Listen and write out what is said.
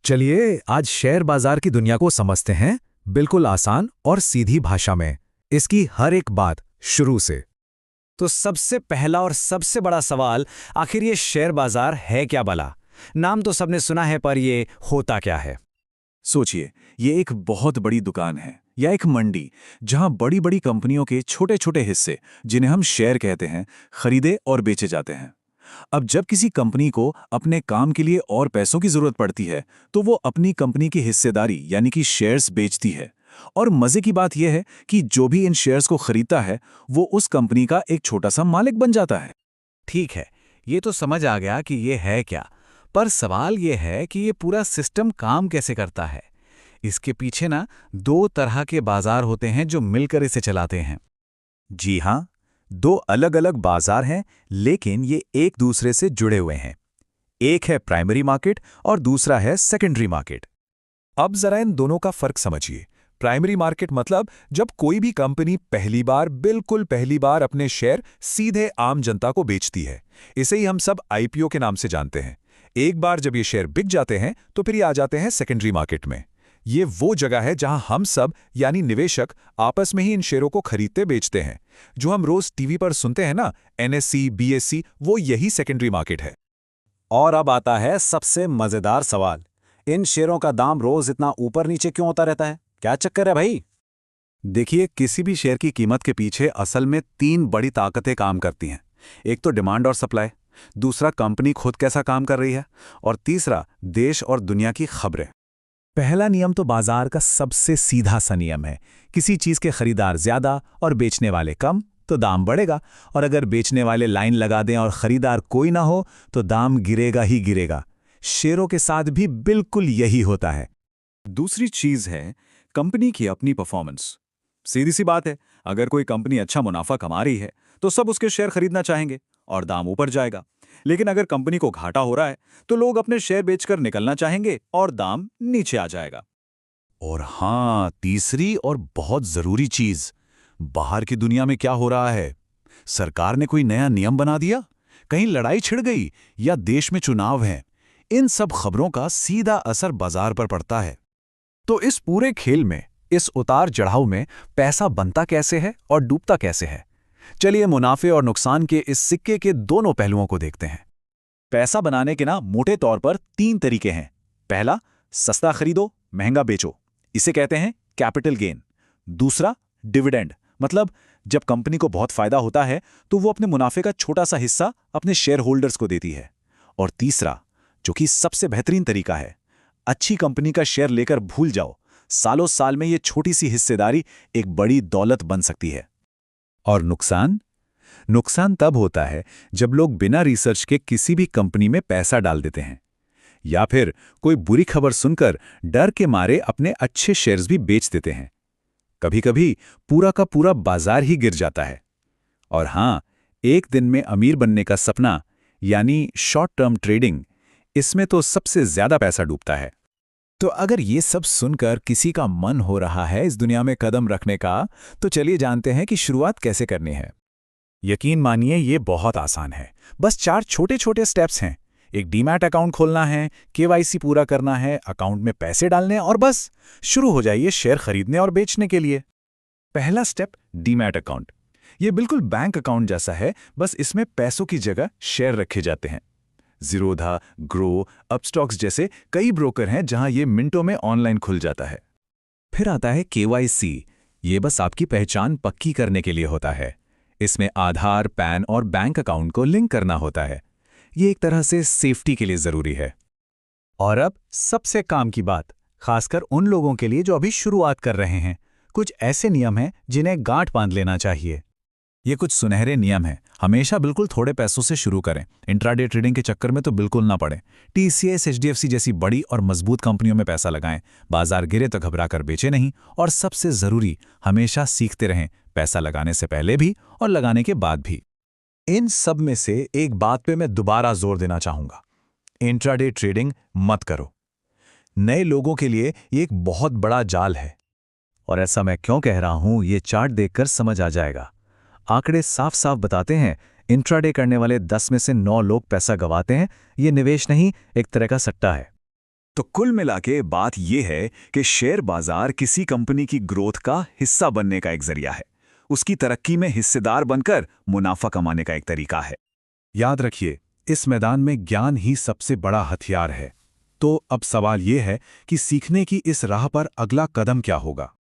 चलिए आज शेयर बाजार की दुनिया को समझते हैं, बिल्कुल आसान और सीधी भाषा में। इसकी हर एक बात शुरू से। तो सबसे पहला और सबसे बड़ा सवाल, आखिर ये शेयर बाजार है क्या भला? नाम तो सबने सुना है, पर ये होता क्या है? सोचिए, ये एक बहुत बड़ी दुकान है या एक मंडी जहां बड़ी बड़ी कंपनियों के छोटे छोटे हिस्से, जिन्हें हम शेयर कहते हैं, खरीदे और बेचे जाते हैं। अब जब किसी कंपनी को अपने काम के लिए और पैसों की जरूरत पड़ती है, तो वो अपनी कंपनी की हिस्सेदारी यानी कि शेयर्स बेचती है। और मजे की बात यह है कि जो भी इन शेयर्स को खरीदता है, वो उस कंपनी का एक छोटा सा मालिक बन जाता है। ठीक है, ये तो समझ आ गया कि ये है क्या, पर सवाल ये है कि ये पूरा सिस्टम काम कैसे करता है। इसके पीछे ना दो तरह के बाजार होते हैं जो मिलकर इसे चलाते हैं। जी हाँ, दो अलग अलग बाजार हैं, लेकिन ये एक दूसरे से जुड़े हुए हैं। एक है प्राइमरी मार्केट और दूसरा है सेकेंडरी मार्केट। अब जरा इन दोनों का फर्क समझिए। प्राइमरी मार्केट मतलब जब कोई भी कंपनी बिल्कुल पहली बार अपने शेयर सीधे आम जनता को बेचती है। इसे ही हम सब आईपीओ के नाम से जानते हैं। एक बार जब ये शेयर बिक जाते हैं तो फिर ये आ जाते हैं सेकेंडरी मार्केट में। ये वो जगह है जहां हम सब यानी निवेशक आपस में ही इन शेयरों को खरीदते बेचते हैं। जो हम रोज टीवी पर सुनते हैं ना, एनएससी, बीएससी, वो यही सेकेंडरी मार्केट है। और अब आता है सबसे मजेदार सवाल, इन शेयरों का दाम रोज इतना ऊपर नीचे क्यों होता रहता है? क्या चक्कर है भाई? देखिए, किसी भी शेयर की कीमत के पीछे असल में तीन बड़ी ताकतें काम करती हैं। एक तो डिमांड और सप्लाई, दूसरा कंपनी खुद कैसा काम कर रही है, और तीसरा देश और दुनिया की खबरें। पहला नियम तो बाजार का सबसे सीधा सा नियम है। किसी चीज के खरीदार ज्यादा और बेचने वाले कम तो दाम बढ़ेगा, और अगर बेचने वाले लाइन लगा दें और खरीदार कोई ना हो तो दाम गिरेगा ही गिरेगा। शेयरों के साथ भी बिल्कुल यही होता है। दूसरी चीज है कंपनी की अपनी परफॉर्मेंस। सीधी सी बात है, अगर कोई कंपनी अच्छा मुनाफा कमा रही है तो सब उसके शेयर खरीदना चाहेंगे और दाम ऊपर जाएगा। लेकिन अगर कंपनी को घाटा हो रहा है तो लोग अपने शेयर बेचकर निकलना चाहेंगे और दाम नीचे आ जाएगा। और हाँ, तीसरी और बहुत जरूरी चीज, बाहर की दुनिया में क्या हो रहा है। सरकार ने कोई नया नियम बना दिया, कहीं लड़ाई छिड़ गई, या देश में चुनाव है। इन सब खबरों का सीधा असर बाजार पर पड़ता है। तो इस पूरे खेल में, इस उतार चढ़ाव में पैसा बनता कैसे है और डूबता कैसे है? चलिए मुनाफे और नुकसान के इस सिक्के के दोनों पहलुओं को देखते हैं। पैसा बनाने के ना मोटे तौर पर तीन तरीके हैं। पहला, सस्ता खरीदो महंगा बेचो, इसे कहते हैं कैपिटल गेन। दूसरा, डिविडेंड, मतलब जब कंपनी को बहुत फायदा होता है तो वो अपने मुनाफे का छोटा सा हिस्सा अपने शेयर होल्डर्स को देती है। और तीसरा, जो कि सबसे बेहतरीन तरीका है, अच्छी कंपनी का शेयर लेकर भूल जाओ। सालों साल में ये छोटी सी हिस्सेदारी एक बड़ी दौलत बन सकती है। और नुकसान? नुकसान तब होता है जब लोग बिना रिसर्च के किसी भी कंपनी में पैसा डाल देते हैं, या फिर कोई बुरी खबर सुनकर डर के मारे अपने अच्छे शेयर्स भी बेच देते हैं। कभी कभी पूरा का पूरा बाजार ही गिर जाता है। और हाँ, एक दिन में अमीर बनने का सपना यानी शॉर्ट टर्म ट्रेडिंग, इसमें तो सबसे ज्यादा पैसा डूबता है। तो अगर ये सब सुनकर किसी का मन हो रहा है इस दुनिया में कदम रखने का, तो चलिए जानते हैं कि शुरुआत कैसे करनी है। यकीन मानिए, ये बहुत आसान है। बस 4 छोटे छोटे स्टेप्स हैं। एक डीमैट अकाउंट खोलना है, केवाईसी पूरा करना है, अकाउंट में पैसे डालने हैं, और बस शुरू हो जाइए शेयर खरीदने और बेचने के लिए। पहला स्टेप, डीमैट अकाउंट। ये बिल्कुल बैंक अकाउंट जैसा है, बस इसमें पैसों की जगह शेयर रखे जाते हैं। ज़ीरोधा, ग्रो, अपस्टॉक्स जैसे कई ब्रोकर हैं जहां ये मिनटों में ऑनलाइन खुल जाता है। फिर आता है केवाईसी। ये बस आपकी पहचान पक्की करने के लिए होता है। इसमें आधार, पैन और बैंक अकाउंट को लिंक करना होता है। ये एक तरह से सेफ्टी के लिए जरूरी है। और अब सबसे काम की बात, खासकर उन लोगों के लिए जो अभी शुरुआत कर रहे हैं, कुछ ऐसे नियम हैं जिन्हें गांठ बांध लेना चाहिए। ये कुछ सुनहरे नियम हैं। हमेशा बिल्कुल थोड़े पैसों से शुरू करें। इंट्राडे ट्रेडिंग के चक्कर में तो बिल्कुल ना पड़ें। टीसीएस, एचडीएफसी जैसी बड़ी और मजबूत कंपनियों में पैसा लगाएं। बाजार गिरे तो घबराकर बेचे नहीं। और सबसे जरूरी, हमेशा सीखते रहें, पैसा लगाने से पहले भी और लगाने के बाद भी। इन सब में से एक बात पे मैं दोबारा जोर देना चाहूंगा, इंट्राडे ट्रेडिंग मत करो। नए लोगों के लिए ये एक बहुत बड़ा जाल है। और ऐसा मैं क्यों कह रहा हूं, ये चार्ट देखकर समझ आ जाएगा। आंकड़े साफ साफ बताते हैं, इंट्राडे करने वाले 10 में से 9 लोग पैसा गंवाते हैं। ये निवेश नहीं, एक तरह का सट्टा है। तो कुल मिला के बात यह है कि शेयर बाजार किसी कंपनी की ग्रोथ का हिस्सा बनने का एक जरिया है, उसकी तरक्की में हिस्सेदार बनकर मुनाफा कमाने का एक तरीका है। याद रखिए, इस मैदान में ज्ञान ही सबसे बड़ा हथियार है। तो अब सवाल ये है कि सीखने की इस राह पर अगला कदम क्या होगा।